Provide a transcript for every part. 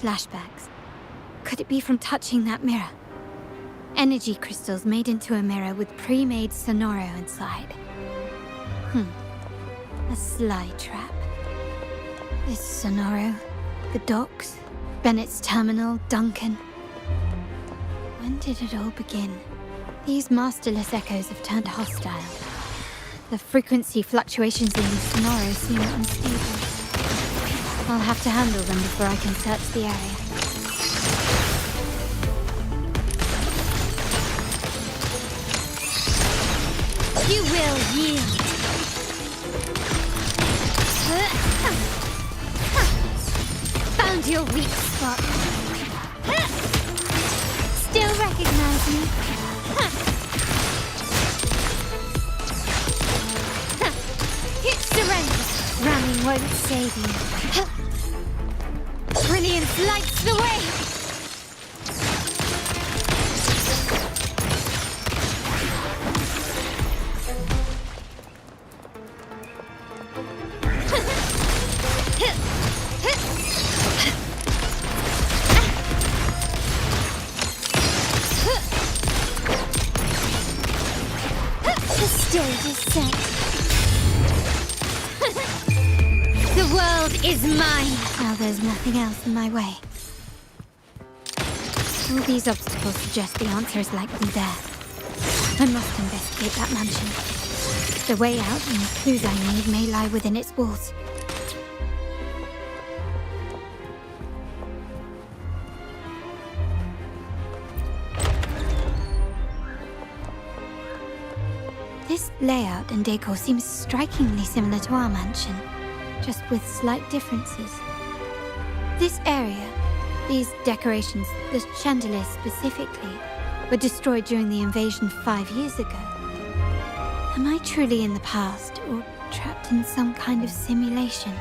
flashbacks. Could it be from touching that mirror? Energy crystals made into a mirror with pre-made Sonoro inside. A sly trap. This Sonoro, the docks, Bennett's terminal, Duncan. When did it all begin? These masterless echoes have turned hostile. The frequency fluctuations in the Sonoro seem unstable. I'll have to handle them before I can search the area. You will yield. Found your weak spot. Still recognize me? Surrender. Ramming won't save you. Brilliance lights the way! The stage is set. The world is mine! Now there's nothing else in my way. All these obstacles suggest the answer is likely there. I must investigate that mansion. The way out and the clues I need may lie within its walls. This layout and decor seems strikingly similar to our mansion, just with slight differences. This area, these decorations, the chandeliers specifically, were destroyed during the invasion 5 years ago. Am I truly in the past, or trapped in some kind of simulation?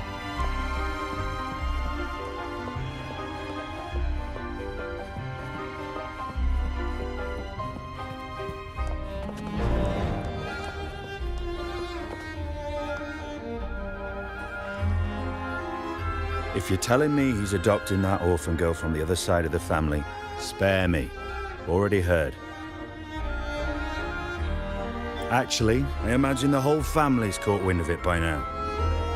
If you're telling me he's adopting that orphan girl from the other side of the family, spare me. Already heard. Actually, I imagine the whole family's caught wind of it by now.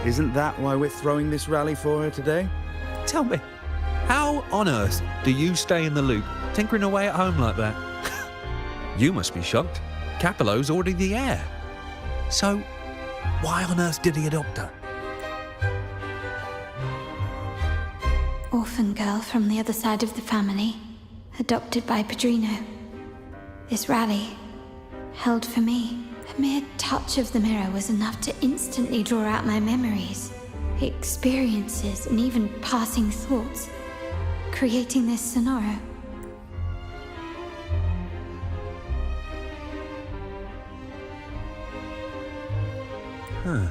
Isn't that why we're throwing this rally for her today? Tell me, how on earth do you stay in the loop, tinkering away at home like that? You must be shocked. Capello's already the heir. So, why on earth did he adopt her? Orphan girl from the other side of the family, adopted by Padrino. This rally, held for me. A mere touch of the mirror was enough to instantly draw out my memories, experiences, and even passing thoughts, creating this Sonoro. Huh.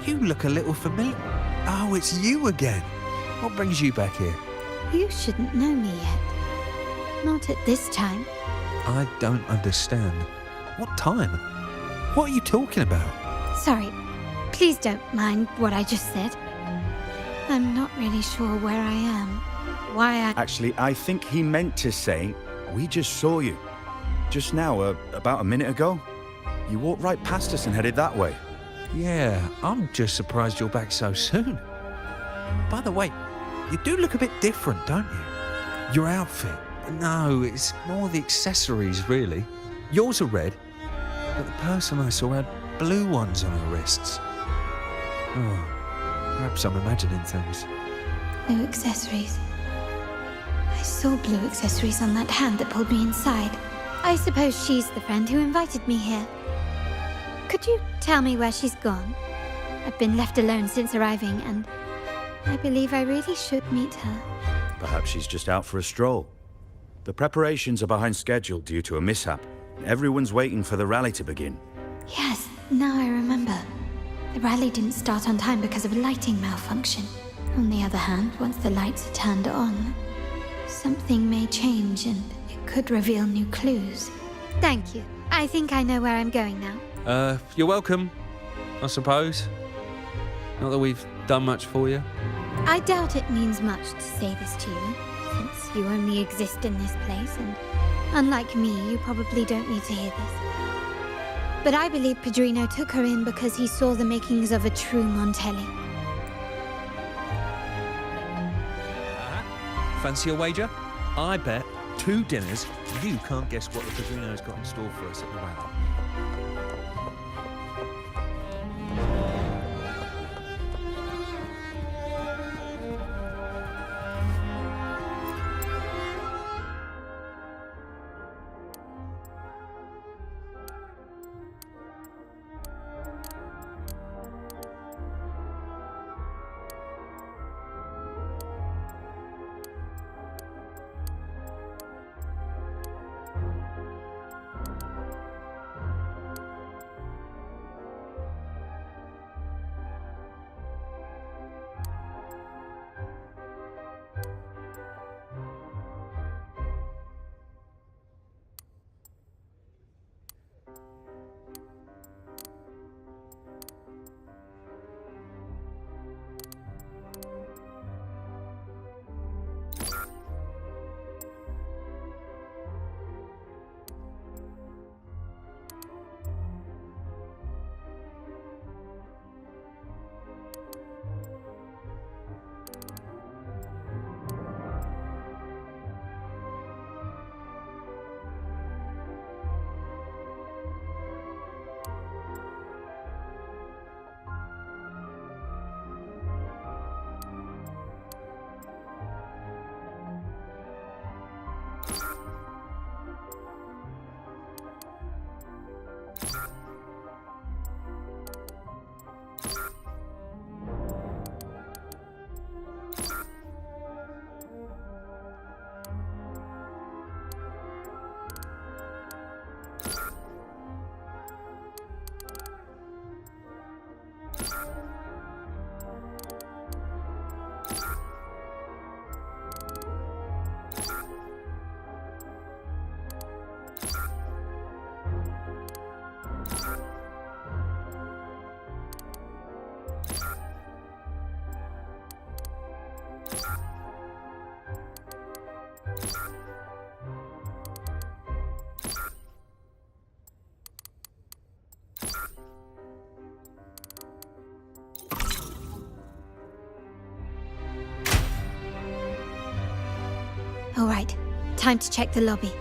You look a little familiar. Oh, it's you again. What brings you back here? You shouldn't know me yet. Not at this time. I don't understand. What time? What are you talking about? Sorry. Please don't mind what I just said. I'm not really sure where I am. Why I... Actually, I think he meant to say, we just saw you. Just now, about a minute ago. You walked right past us and headed that way. Yeah, I'm just surprised you're back so soon. By the way, you do look a bit different, don't you? Your outfit. No, it's more the accessories, really. Yours are red, but the person I saw had blue ones on her wrists. Oh, perhaps I'm imagining things. Blue accessories. I saw blue accessories on that hand that pulled me inside. I suppose she's the friend who invited me here. Could you tell me where she's gone? I've been left alone since arriving, and I believe I really should meet her. Perhaps she's just out for a stroll. The preparations are behind schedule due to a mishap. Everyone's waiting for the rally to begin. Yes, now I remember. The rally didn't start on time because of a lighting malfunction. On the other hand, once the lights are turned on, something may change and it could reveal new clues. Thank you. I think I know where I'm going now. You're welcome, I suppose. Not that we've done much for you? I doubt it means much to say this to you, since you only exist in this place, and unlike me, you probably don't need to hear this. But I believe Padrino took her in because he saw the makings of a true Montelli. Fancy a wager? I bet 2 dinners you can't guess what the Padrino's got in store for us at the Wow. All right, time to check the lobby.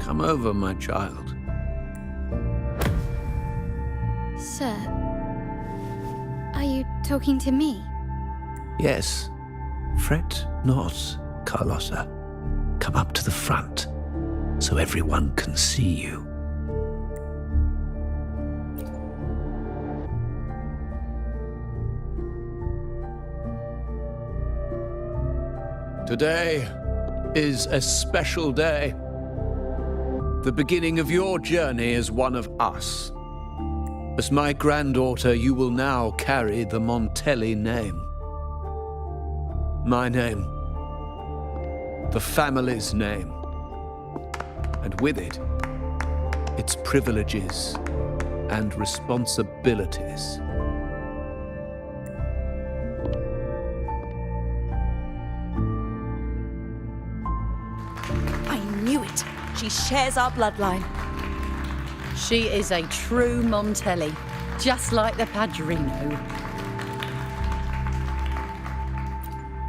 Come over, my child. Sir, are you talking to me? Yes. Fret not, Carlotta. Come up to the front, so everyone can see you. Today is a special day. The beginning of your journey as one of us. As my granddaughter, you will now carry the Montelli name. My name. The family's name. And with it, its privileges and responsibilities. I knew it. She shares our bloodline. She is a true Montelli, just like the Padrino.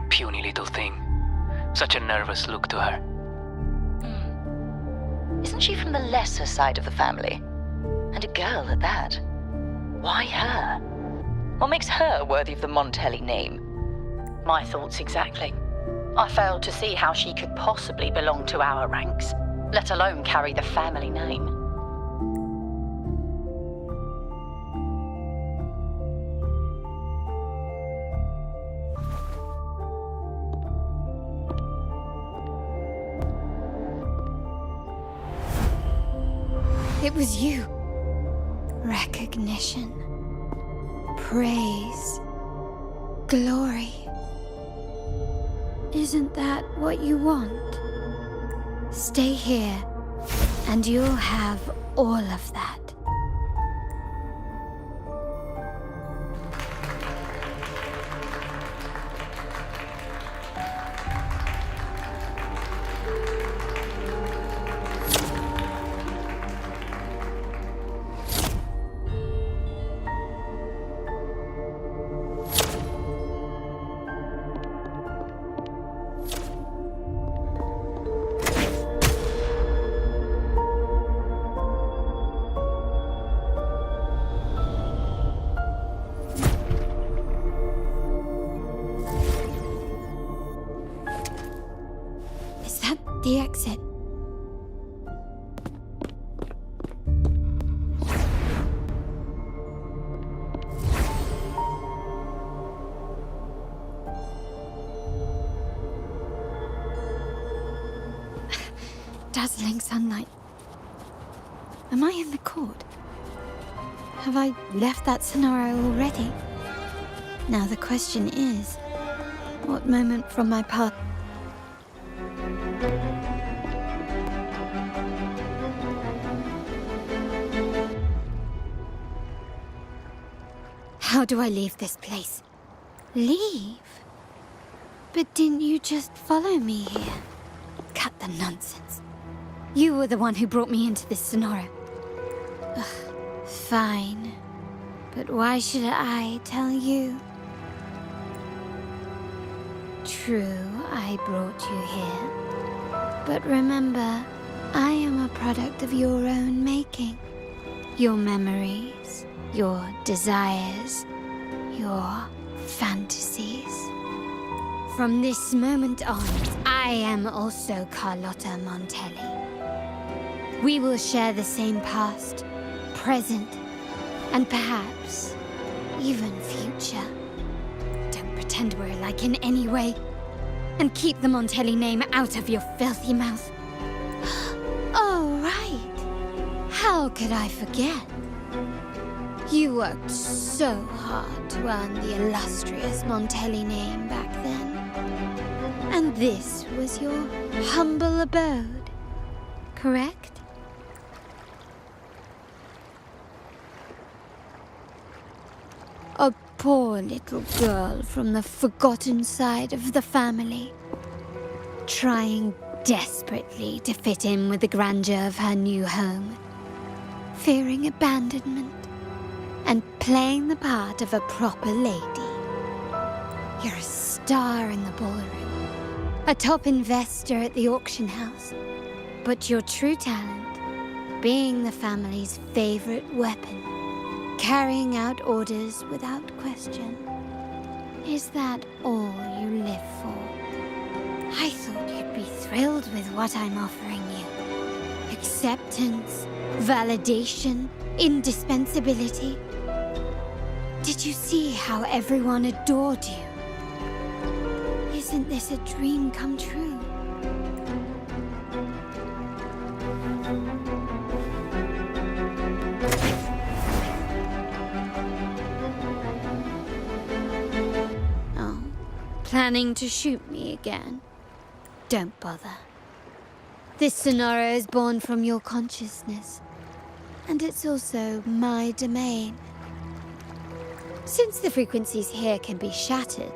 Puny little thing. Such a nervous look to her. Isn't she from the lesser side of the family? And a girl at that. Why her? What makes her worthy of the Montelli name? My thoughts exactly. I failed to see how she could possibly belong to our ranks. let alone carry the family name. It was you. Recognition. Praise. Glory. Isn't that what you want? Stay here, and you'll have all of that. The exit. Dazzling sunlight. Am I in the court? Have I left that scenario already? Now the question is, what moment from my past? How do I leave this place? Leave? But didn't you just follow me here? Cut the nonsense. You were the one who brought me into this scenario. Ugh, fine. But why should I tell you? True, I brought you here. But remember, I am a product of your own making. Your memories, your desires, your fantasies. From this moment on, I am also Carlotta Montelli. We will share the same past, present, and perhaps even future. Don't pretend we're alike in any way, and keep the Montelli name out of your filthy mouth. Oh, right. How could I forget? You worked so hard to earn the illustrious Montelli name back then. And this was your humble abode, correct? A poor little girl from the forgotten side of the family, trying desperately to fit in with the grandeur of her new home, fearing abandonment, and playing the part of a proper lady. You're a star in the ballroom, a top investor at the auction house, but your true talent, being the family's favorite weapon, carrying out orders without question. Is that all you live for? I thought you'd be thrilled with what I'm offering you. Acceptance, validation, indispensability. Did you see how everyone adored you? Isn't this a dream come true? Oh, planning to shoot me again? Don't bother. This scenario is born from your consciousness, and it's also my domain. Since the frequencies here can be shattered,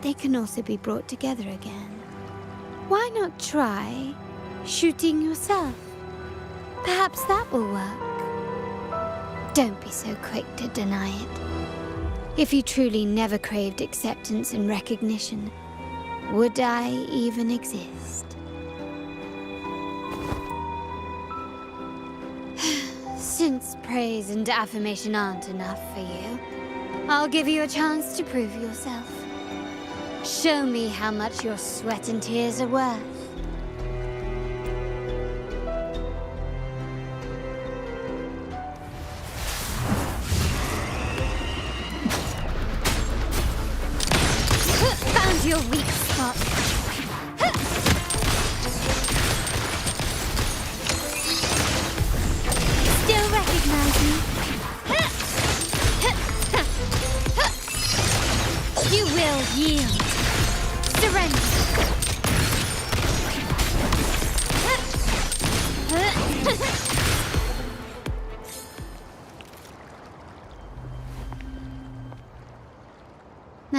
they can also be brought together again. Why not try shooting yourself? Perhaps that will work. Don't be so quick to deny it. If you truly never craved acceptance and recognition, would I even exist? Since praise and affirmation aren't enough for you, I'll give you a chance to prove yourself. Show me how much your sweat and tears are worth.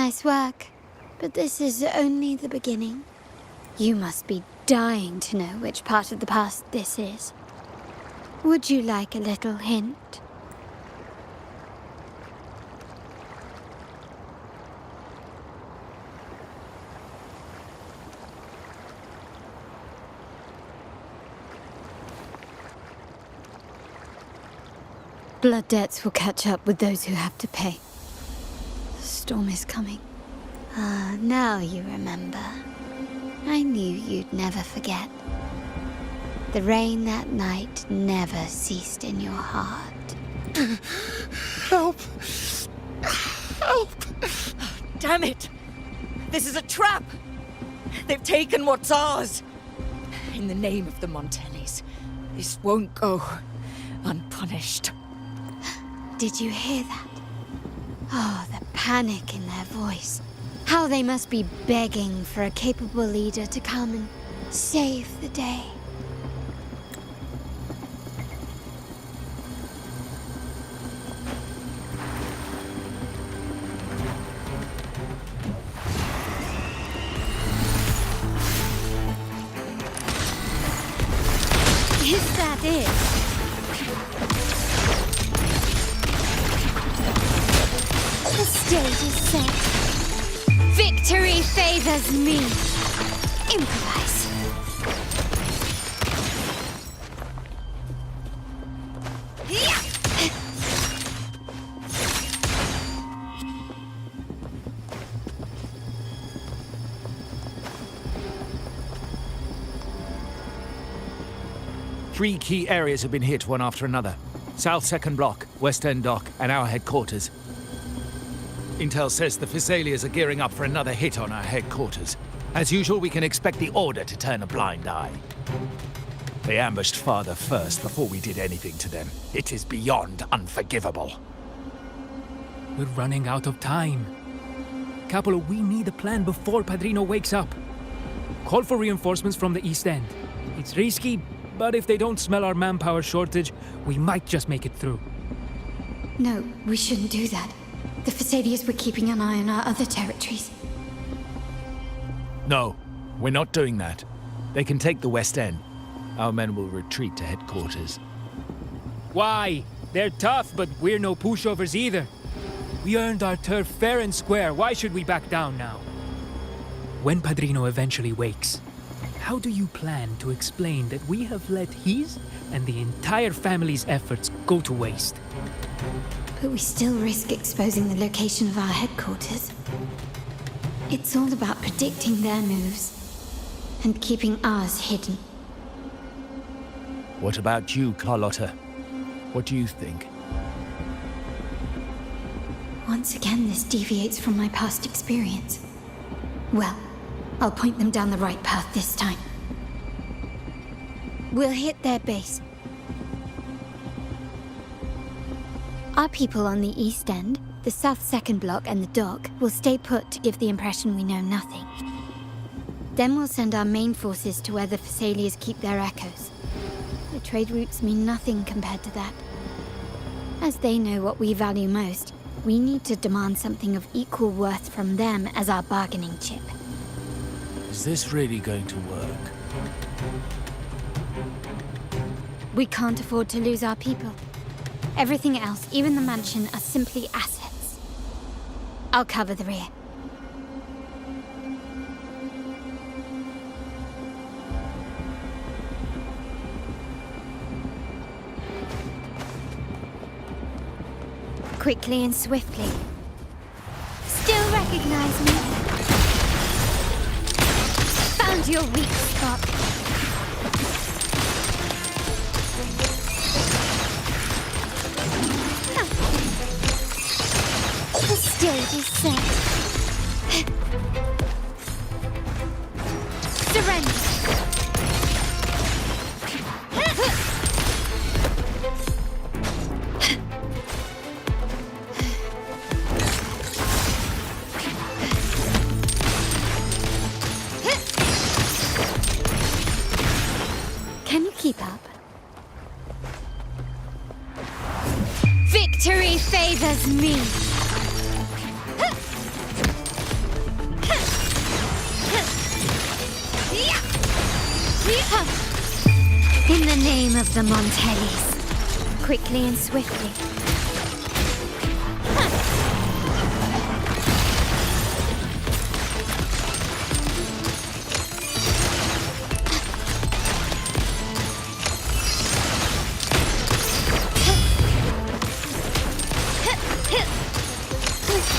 Nice work. But this is only the beginning. You must be dying to know which part of the past this is. Would you like a little hint? Blood debts will catch up with those who have to pay. The storm is coming. Ah, now you remember. I knew you'd never forget. The rain that night never ceased in your heart. Help! Help! Damn it! This is a trap! They've taken what's ours! In the name of the Montellis, this won't go unpunished. Did you hear that? Oh, the panic in their voice. How they must be begging for a capable leader to come and save the day. Is that it? The stage is set. Victory favors me. Improvise. Three key areas have been hit one after another. South Second Block, West End Dock, and our headquarters. Intel says the Thessalians are gearing up for another hit on our headquarters. As usual, we can expect the Order to turn a blind eye. They ambushed Father first before we did anything to them. It is beyond unforgivable. We're running out of time. Capolo, we need a plan before Padrino wakes up. Call for reinforcements from the East End. It's risky, but if they don't smell our manpower shortage, we might just make it through. No, we shouldn't do that. The Thessalians were keeping an eye on our other territories. No, we're not doing that. They can take the West End. Our men will retreat to headquarters. Why? They're tough, but we're no pushovers either. We earned our turf fair and square. Why should we back down now? When Padrino eventually wakes, how do you plan to explain that we have let his and the entire family's efforts go to waste? But we still risk exposing the location of our headquarters. It's all about predicting their moves and keeping ours hidden. What about you, Carlotta? What do you think? Once again, this deviates from my past experience. Well, I'll point them down the right path this time. We'll hit their base. Our people on the East End, the South Second Block and the Dock will stay put to give the impression we know nothing. Then we'll send our main forces to where the Thessalians keep their echoes. The trade routes mean nothing compared to that. As they know what we value most, we need to demand something of equal worth from them as our bargaining chip. Is this really going to work? We can't afford to lose our people. Everything else, even the mansion, are simply assets. I'll cover the rear. Quickly and swiftly. Still recognize me? Found your weak spot. The stage is set. Surrender. Can you keep up? Victory favors me. In the name of the Montellis. Quickly and swiftly.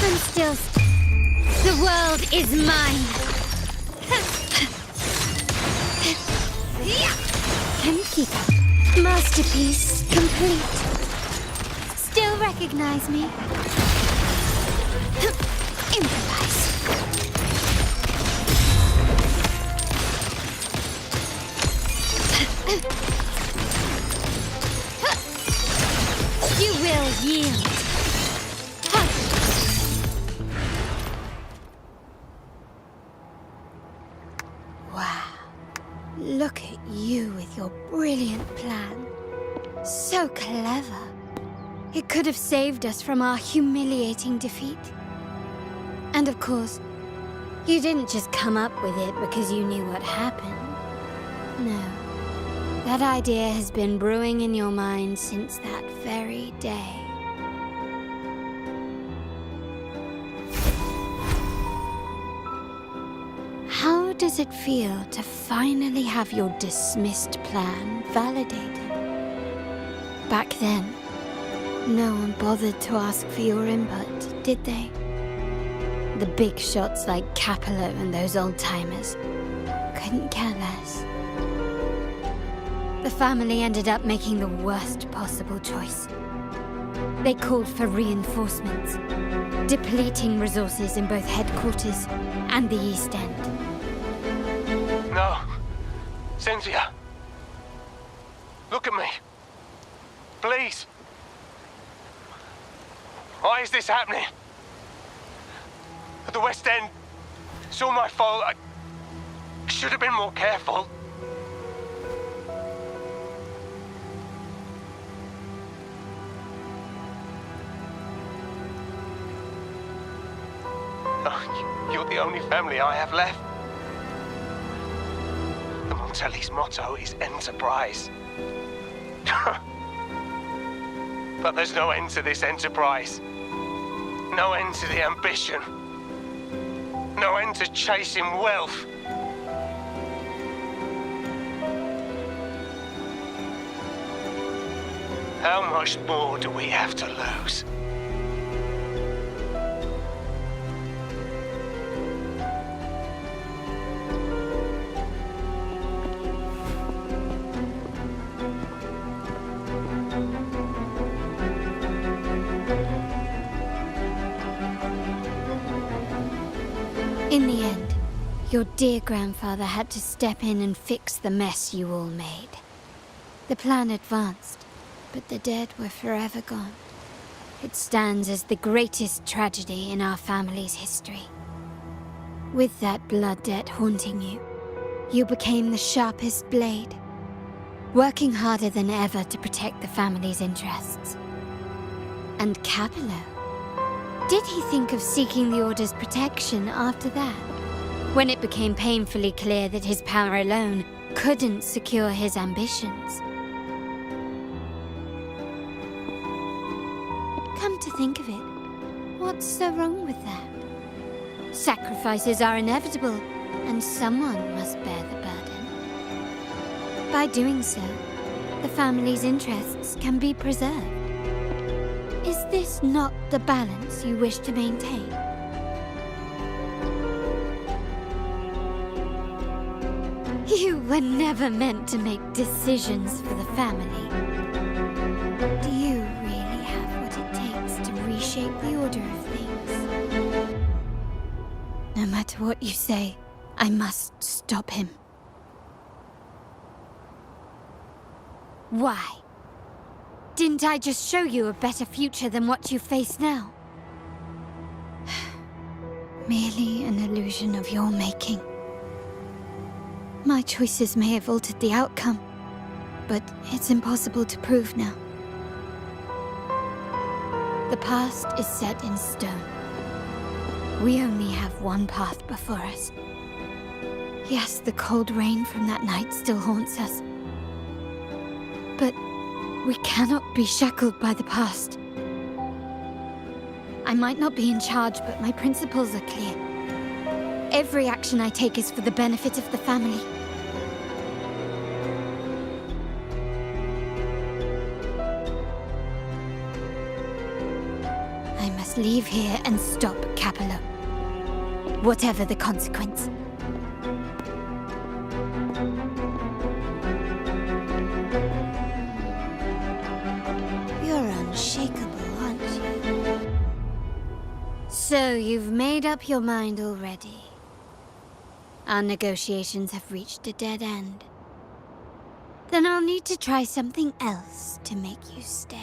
I'm still... The world is mine! Can you keep up? Masterpiece complete. Still recognize me? Improvise. You will yield. Wow. Look at you with your brilliant plan. So clever. It could have saved us from our humiliating defeat. And of course, you didn't just come up with it because you knew what happened. No. That idea has been brewing in your mind since that very day. How does it feel to finally have your dismissed plan validated? Back then, no one bothered to ask for your input, did they? The big shots like Capello and those old-timers couldn't care less. The family ended up making the worst possible choice. They called for reinforcements, depleting resources in both headquarters and the East End. No. Cynthia. Look at me. Please. Why is this happening? At the West End, it's all my fault. I should have been more careful. Oh, you're the only family I have left. The Montelli's motto is enterprise. But there's no end to this enterprise. No end to the ambition. No end to chasing wealth. How much more do we have to lose? In the end, your dear grandfather had to step in and fix the mess you all made. The plan advanced, but the dead were forever gone. It stands as the greatest tragedy in our family's history. With that blood debt haunting you, you became the sharpest blade, working harder than ever to protect the family's interests. And Capello? Did he think of seeking the Order's protection after that? When it became painfully clear that his power alone couldn't secure his ambitions. Come to think of it, what's so wrong with that? Sacrifices are inevitable, and someone must bear the burden. By doing so, the family's interests can be preserved. Is this not the balance you wish to maintain? You were never meant to make decisions for the family. Do you really have what it takes to reshape the order of things? No matter what you say, I must stop him. Why? Didn't I just show you a better future than what you face now? Merely an illusion of your making. My choices may have altered the outcome, but it's impossible to prove now. The past is set in stone. We only have one path before us. Yes, the cold rain from that night still haunts us. But we cannot be shackled by the past. I might not be in charge, but my principles are clear. Every action I take is for the benefit of the family. I must leave here and stop Capello. Whatever the consequence. You're unshakable, aren't you? So you've made up your mind already. Our negotiations have reached a dead end. Then I'll need to try something else to make you stay.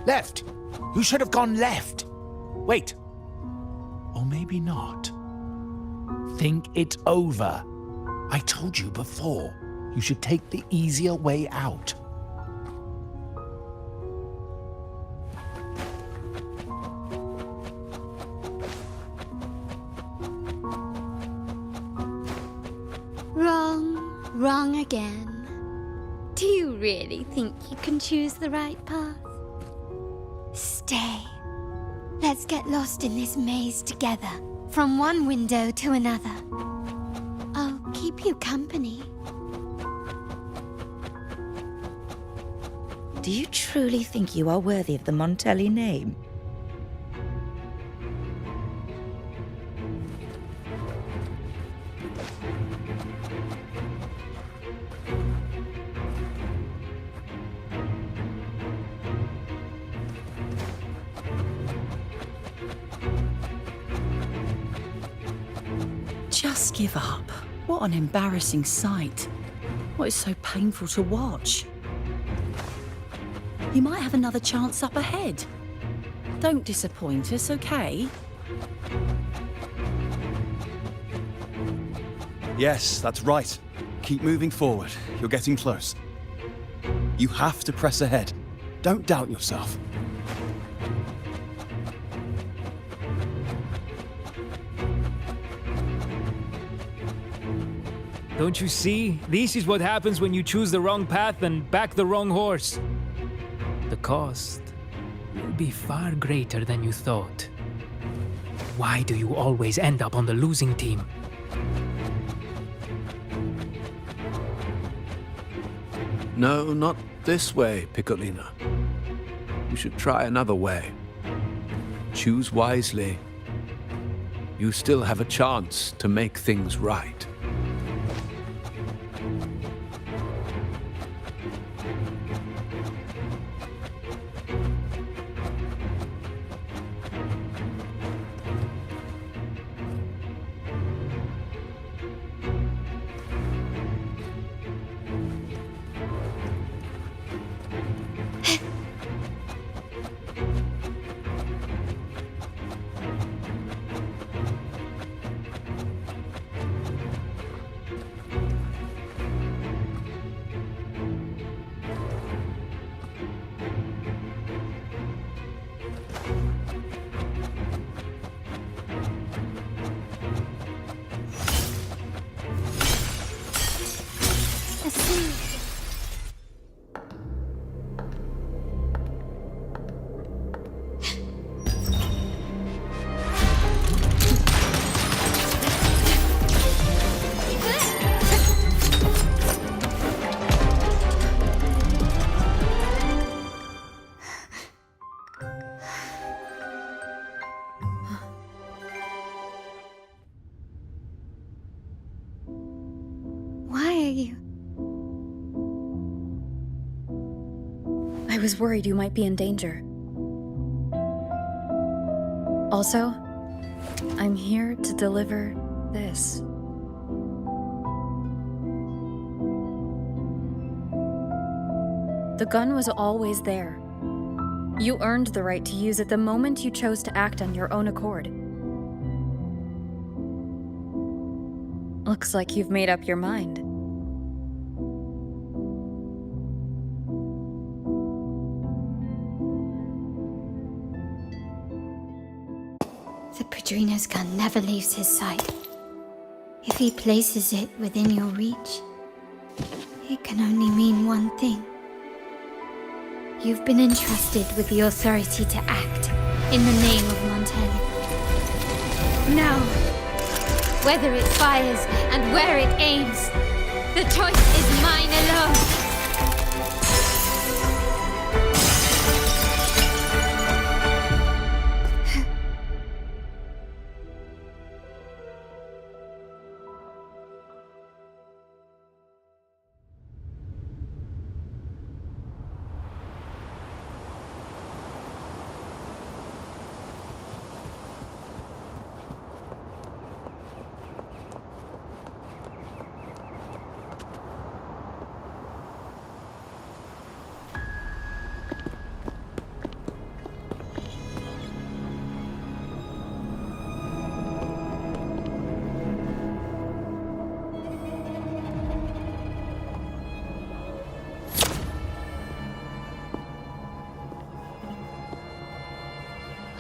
Left! You should have gone left! Wait. Or maybe not. Think it over. I told you before. You should take the easier way out. Wrong again. Do you really think you can choose the right path? Stay. Let's get lost in this maze together, from one window to another. I'll keep you company. Do you truly think you are worthy of the Montelli name? Just give up. What an embarrassing sight. What is so painful to watch? You might have another chance up ahead. Don't disappoint us, okay? Yes, that's right. Keep moving forward. You're getting close. You have to press ahead. Don't doubt yourself. Don't you see? This is what happens when you choose the wrong path and back the wrong horse. The cost will be far greater than you thought. Why do you always end up on the losing team? No, not this way, Piccolina. You should try another way. Choose wisely. You still have a chance to make things right. I was worried you might be in danger. Also, I'm here to deliver this. The gun was always there. You earned the right to use it the moment you chose to act on your own accord. Looks like you've made up your mind. The Padrino's gun never leaves his side. If he places it within your reach, it can only mean one thing. You've been entrusted with the authority to act in the name of Montelli. Now, whether it fires and where it aims, the choice is mine alone.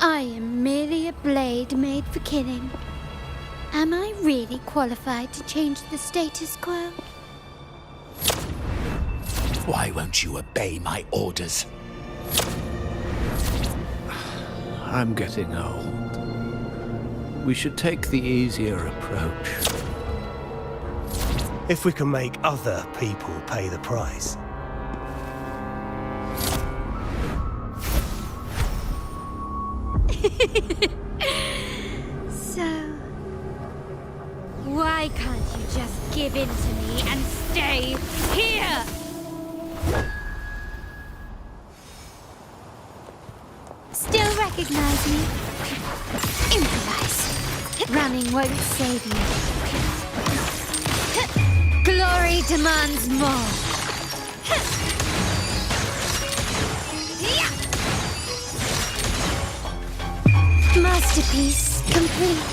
I am merely a blade made for killing. Am I really qualified to change the status quo? Why won't you obey my orders? I'm getting old. We should take the easier approach. If we can make other people pay the price. So, why can't you just give in to me and stay here? Still recognize me? Improvise. Running won't save you. Glory demands more. Masterpiece complete.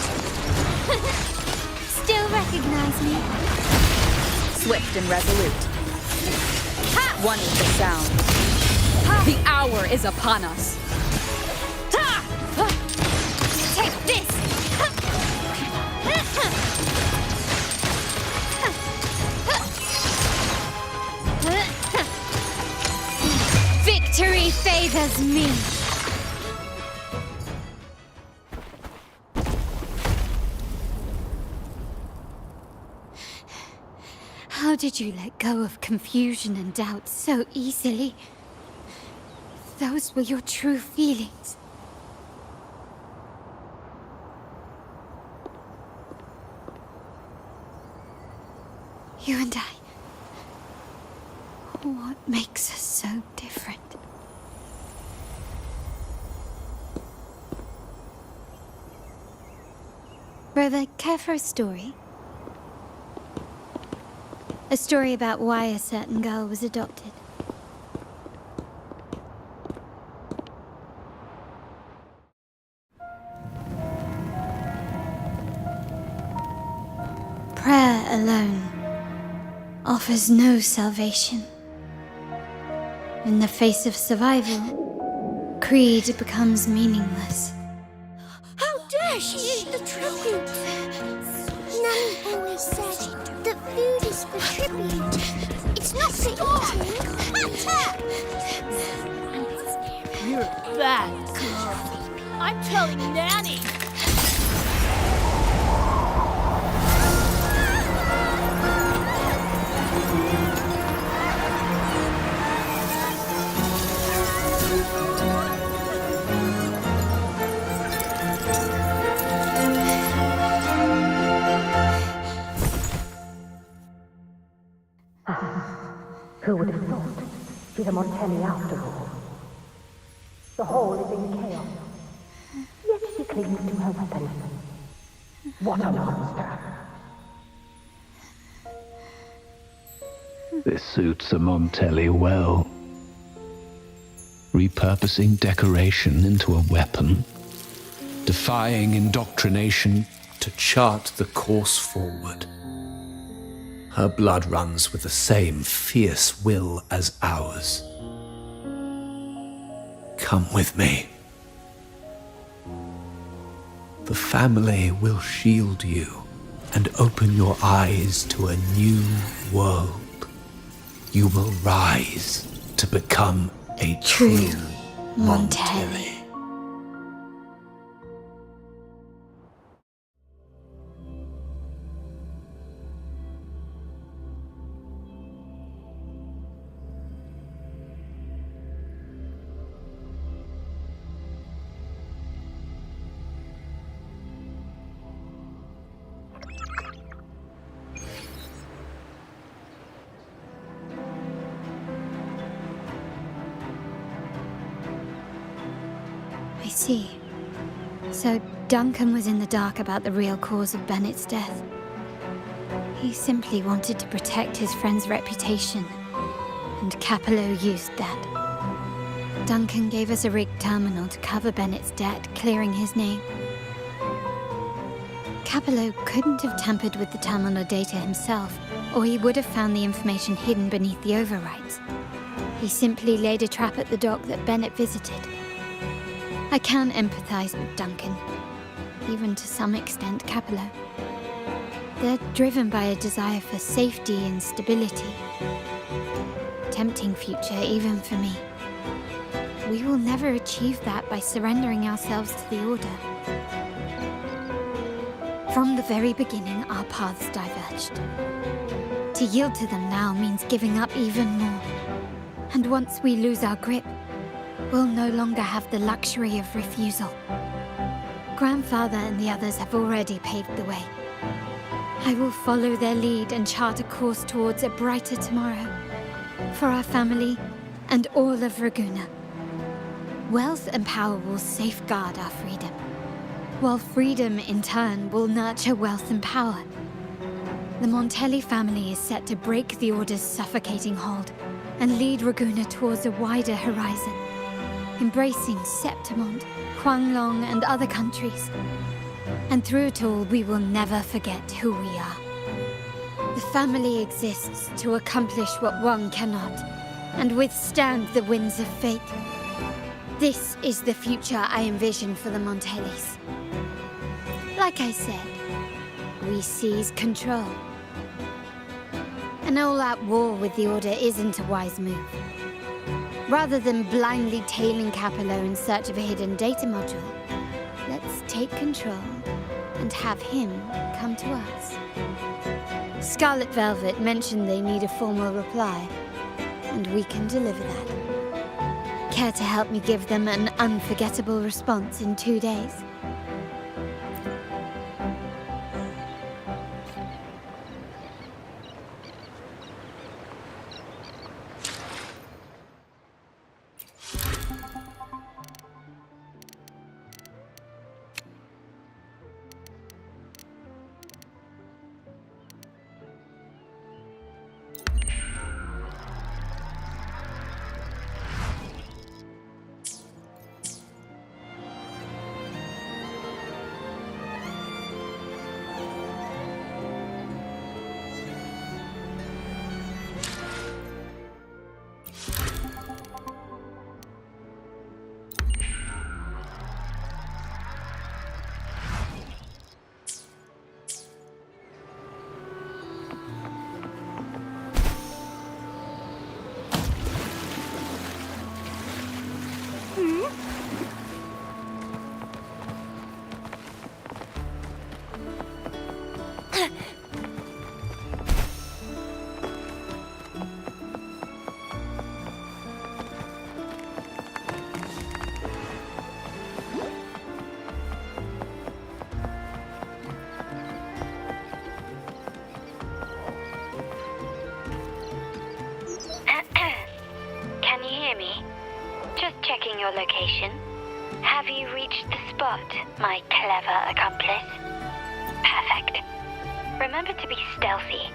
Still recognize me? Swift and resolute. One is the sound. The hour is upon us. Take this! Victory favors me! How did you let go of confusion and doubt so easily? Those were your true feelings. You and I. What makes us so different? Brother, care for a story? A story about why a certain girl was adopted. Prayer alone offers no salvation. In the face of survival, creed becomes meaningless. How dare she eat the tribute? Nanny always said that food is for tribute. It's not for eating. You're a bad girl. I'm telling Nanny. Who would have thought? She's a Montelli after all. The whole is in chaos. Yet she clings to her weapon. What a monster! This suits a Montelli well. Repurposing decoration into a weapon, defying indoctrination to chart the course forward. Her blood runs with the same fierce will as ours. Come with me. The family will shield you and open your eyes to a new world. You will rise to become a true Montelli. I see. So Duncan was in the dark about the real cause of Bennett's death. He simply wanted to protect his friend's reputation, and Capello used that. Duncan gave us a rigged terminal to cover Bennett's debt, clearing his name. Capello couldn't have tampered with the terminal data himself, or he would have found the information hidden beneath the overwrites. He simply laid a trap at the dock that Bennett visited. I can empathize with Duncan, even to some extent Capello. They're driven by a desire for safety and stability. Tempting future even for me. We will never achieve that by surrendering ourselves to the Order. From the very beginning, our paths diverged. To yield to them now means giving up even more. And once we lose our grip, we'll no longer have the luxury of refusal. Grandfather and the others have already paved the way. I will follow their lead and chart a course towards a brighter tomorrow. For our family and all of Raguna. Wealth and power will safeguard our freedom, while freedom in turn will nurture wealth and power. The Montelli family is set to break the Order's suffocating hold and lead Raguna towards a wider horizon, embracing Septimont, Huanglong, and other countries. And through it all, we will never forget who we are. The family exists to accomplish what one cannot, and withstand the winds of fate. This is the future I envision for the Montellis. Like I said, we seize control. An all-out war with the Order isn't a wise move. Rather than blindly tailing Capello in search of a hidden data module, let's take control and have him come to us. Scarlet Velvet mentioned they need a formal reply, and we can deliver that. Care to help me give them an unforgettable response in 2 days? checking your location. Have you reached the spot, my clever accomplice? Perfect. Remember to be stealthy.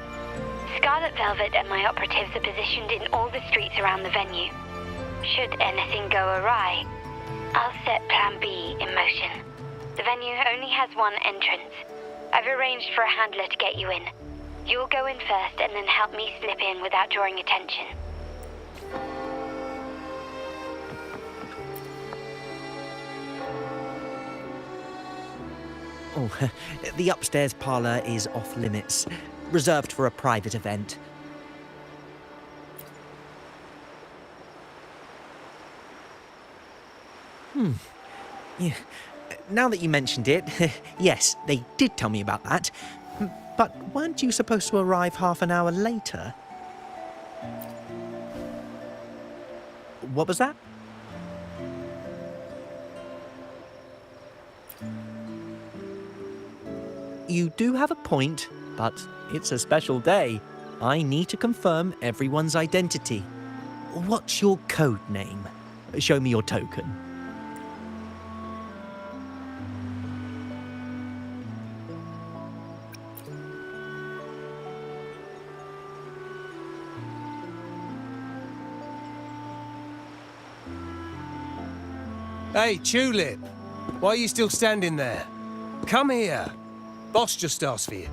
Scarlet Velvet and my operatives are positioned in all the streets around the venue. Should anything go awry, I'll set Plan B in motion. The venue only has one entrance. I've arranged for a handler to get you in. You'll go in first and then help me slip in without drawing attention. Oh, the upstairs parlour is off limits, reserved for a private event. Yeah. Now that you mentioned it, yes, they did tell me about that. But weren't you supposed to arrive half an hour later? What was that? You do have a point, but it's a special day. I need to confirm everyone's identity. What's your code name? Show me your token. Hey, Tulip! Why are you still standing there? Come here. Boss just asked for you.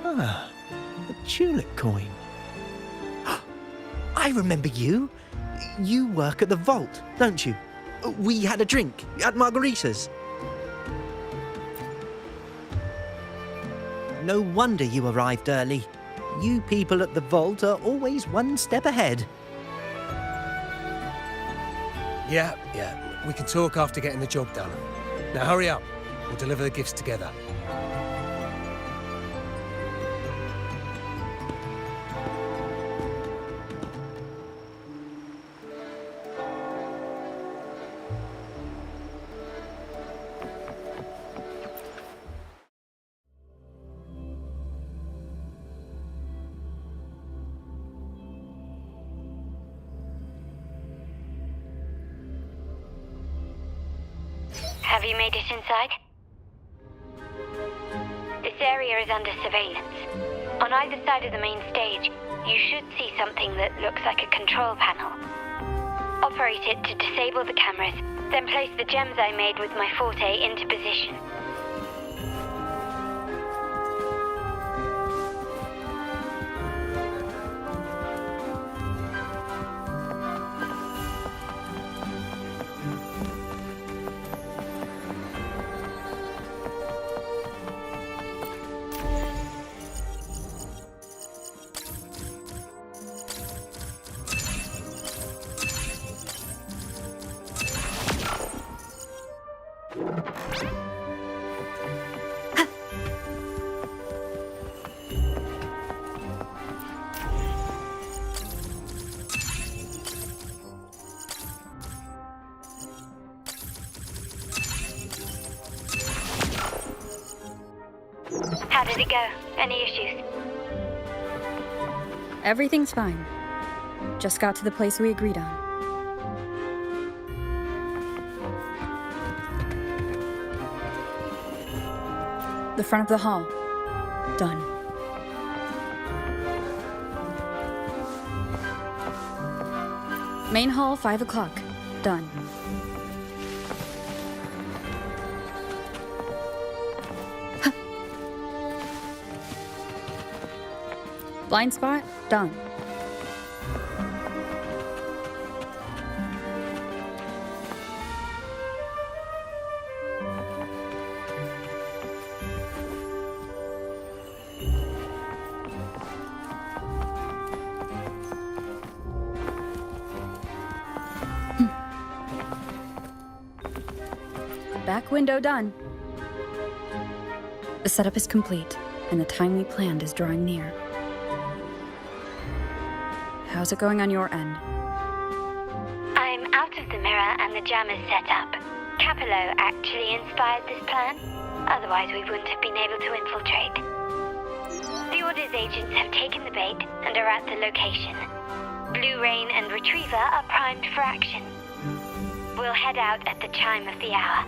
Ah, a tulip coin. I remember you. You work at the vault, don't you? We had a drink at Margarita's. No wonder you arrived early. You people at the vault are always one step ahead. Yeah, we can talk after getting the job done. Now hurry up. We'll deliver the gifts together. Have you made it inside? This area is under surveillance. On either side of the main stage, you should see something that looks like a control panel. Operate it to disable the cameras, then place the gems I made with my forte into position. How did it go? Any issues? Everything's fine. Just got to the place we agreed on. The front of the hall. Done. Main hall, 5 o'clock. Done. Blind spot, done. Back window done. The setup is complete, and the time we planned is drawing near. How's it going on your end? I'm out of the mirror and the jam is set up. Capello actually inspired this plan. Otherwise, we wouldn't have been able to infiltrate. The Order's agents have taken the bait and are at the location. Blue Rain and Retriever are primed for action. We'll head out at the chime of the hour.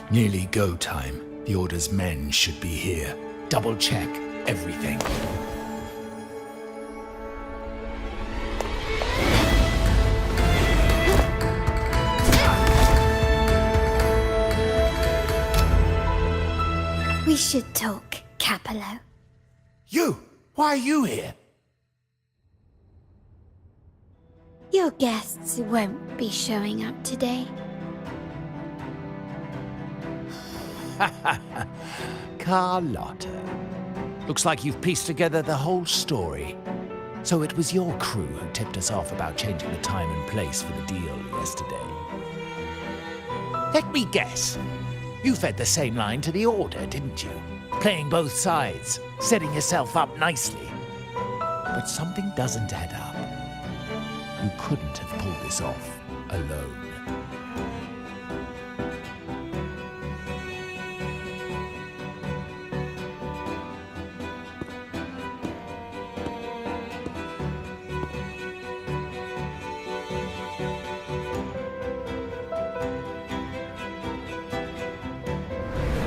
Nearly go time. The Order's men should be here. Double check everything. We should talk, Capello. You! Why are you here? Your guests won't be showing up today. Carlotta. Looks like you've pieced together the whole story. So it was your crew who tipped us off about changing the time and place for the deal yesterday. Let me guess. You fed the same line to the Order, didn't you? Playing both sides, setting yourself up nicely. But something doesn't add up. You couldn't have pulled this off alone.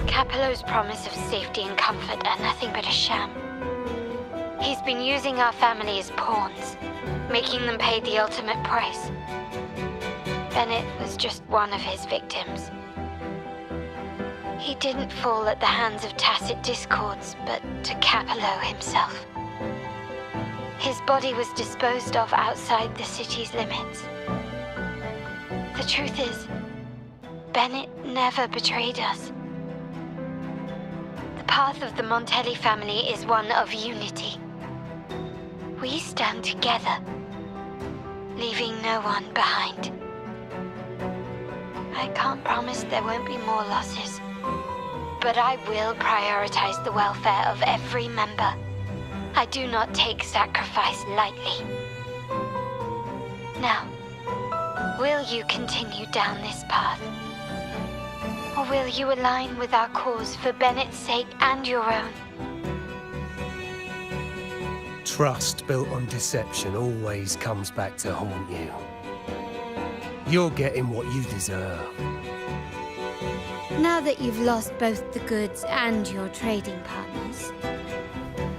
Capello's promise of safety and comfort are nothing but a sham. He's been using our family as pawns, making them pay the ultimate price. Bennett was just one of his victims. He didn't fall at the hands of tacit discords, but to Capello himself. His body was disposed of outside the city's limits. The truth is, Bennett never betrayed us. The path of the Montelli family is one of unity. We stand together, leaving no one behind. I can't promise there won't be more losses, but I will prioritize the welfare of every member. I do not take sacrifice lightly. Now, will you continue down this path? Or will you align with our cause for Bennett's sake and your own? Trust built on deception always comes back to haunt you. You're getting what you deserve. Now that you've lost both the goods and your trading partners,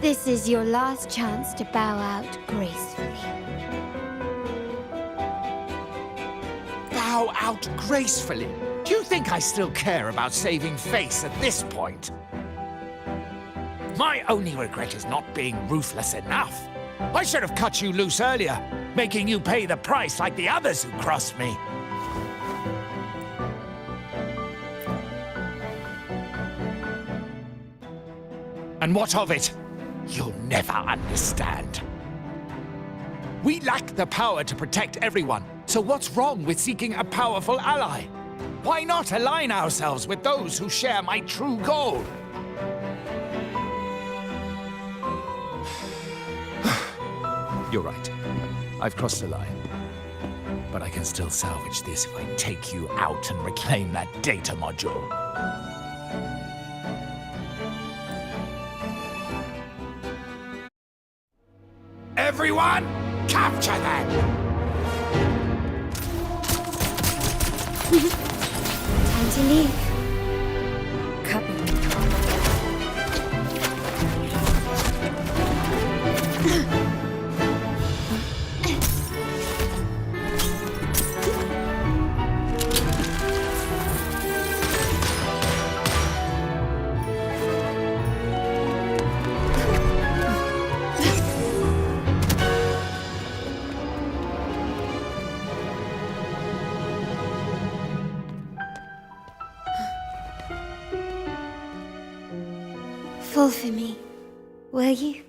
this is your last chance to bow out gracefully. Bow out gracefully? Do you think I still care about saving face at this point? My only regret is not being ruthless enough. I should have cut you loose earlier, making you pay the price like the others who crossed me. And what of it? You'll never understand. We lack the power to protect everyone, so what's wrong with seeking a powerful ally? Why not align ourselves with those who share my true goal? You're right. I've crossed the line. But I can still salvage this if I take you out and reclaim that data module. Everyone, capture them! Time to leave. Cupboard. Fall for me, will you?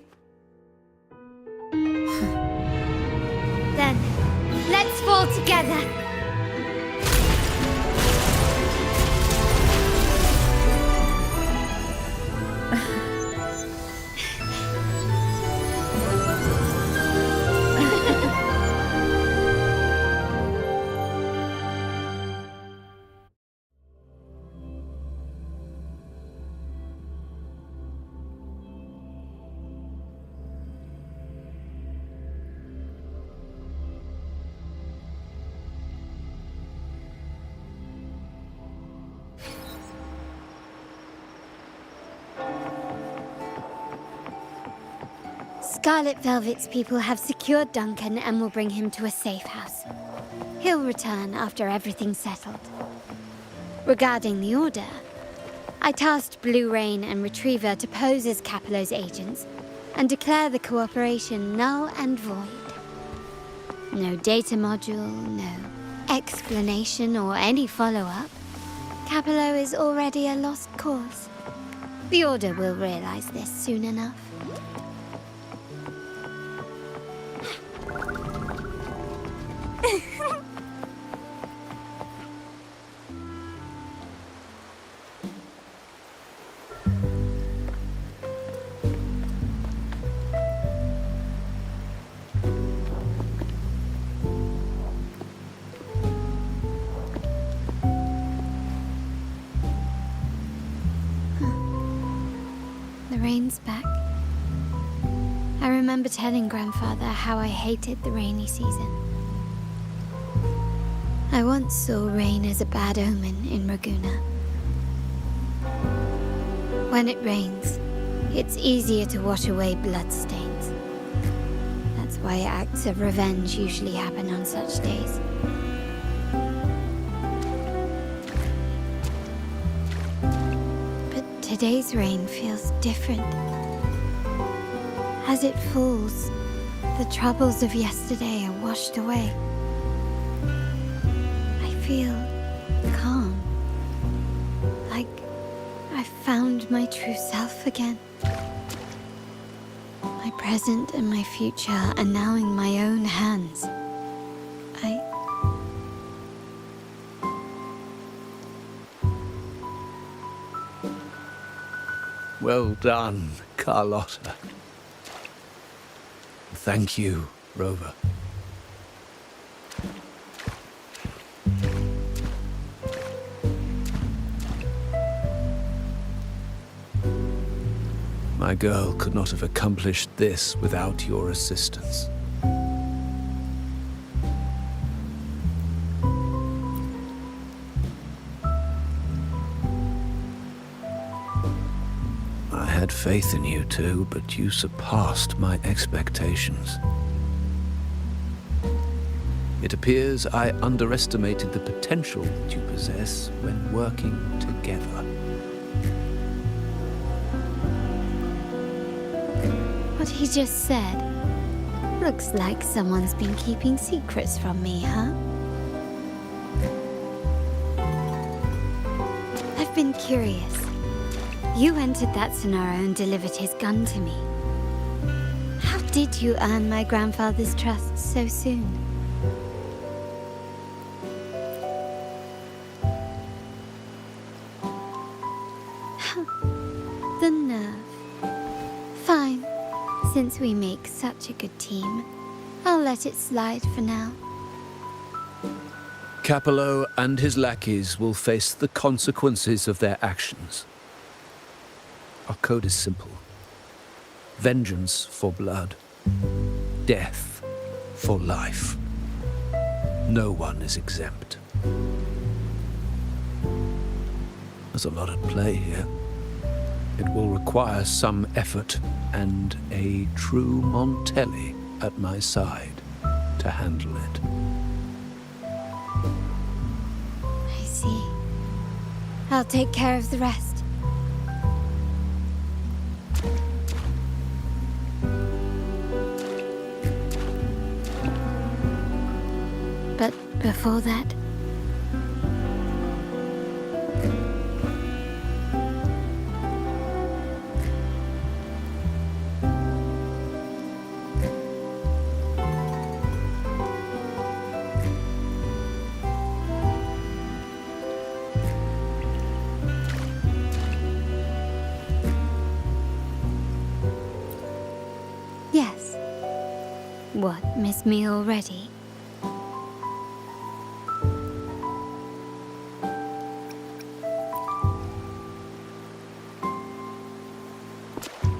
Then, let's fall together. Scarlet Velvet's people have secured Duncan and will bring him to a safe house. He'll return after everything's settled. Regarding the Order, I tasked Blue Rain and Retriever to pose as Capello's agents and declare the cooperation null and void. No data module, no explanation or any follow-up. Capello is already a lost cause. The Order will realize this soon enough. The rain's back. I remember telling Grandfather how I hated the rainy season. I once saw rain as a bad omen in Raguna. When it rains, it's easier to wash away bloodstains. That's why acts of revenge usually happen on such days. But today's rain feels different. As it falls, the troubles of yesterday are washed away. I feel calm, like I found my true self again. My present and my future are now in my own hands. Well done, Carlotta. Thank you, Rover. My girl could not have accomplished this without your assistance. I had faith in you too, but you surpassed my expectations. It appears I underestimated the potential that you possess when working together. What he just said looks like someone's been keeping secrets from me, huh? I've been curious. You entered that scenario and delivered his gun to me. How did you earn my grandfather's trust so soon? The nerve. Fine. Since we make such a good team, I'll let it slide for now. Capello and his lackeys will face the consequences of their actions. Our code is simple. Vengeance for blood. Death for life. No one is exempt. There's a lot at play here. It will require some effort and a true Montelli at my side to handle it. I see. I'll take care of the rest. But before that, What, miss me already?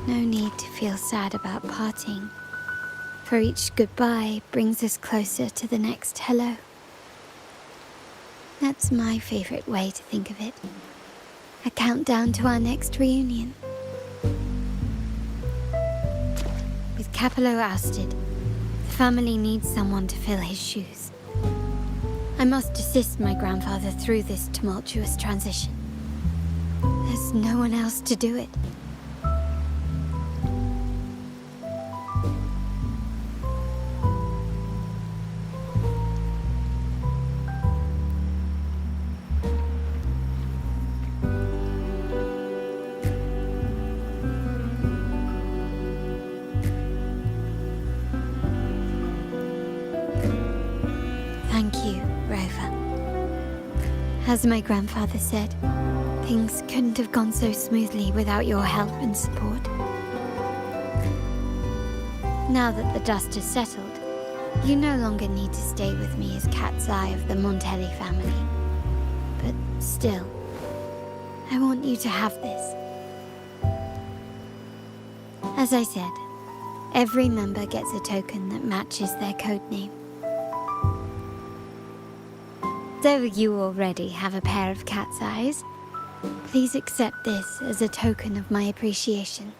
No need to feel sad about parting, for each goodbye brings us closer to the next hello. That's my favorite way to think of it. A countdown to our next reunion. With Capello ousted, the family needs someone to fill his shoes. I must assist my grandfather through this tumultuous transition. There's no one else to do it. Thank you, Rover. As my grandfather said, things couldn't have gone so smoothly without your help and support. Now that the dust has settled, you no longer need to stay with me as Cat's Eye of the Montelli family. But still, I want you to have this. As I said, every member gets a token that matches their code name. Though you already have a pair of cat's eyes, please accept this as a token of my appreciation.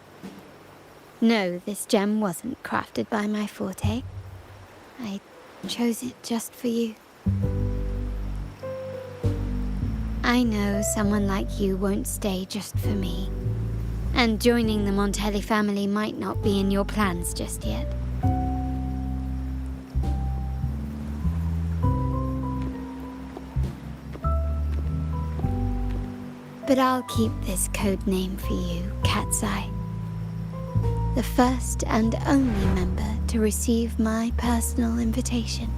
No, this gem wasn't crafted by my forte. I chose it just for you. I know someone like you won't stay just for me, and joining the Montelli family might not be in your plans just yet. But I'll keep this code name for you, Cat's Eye. The first and only member to receive my personal invitation.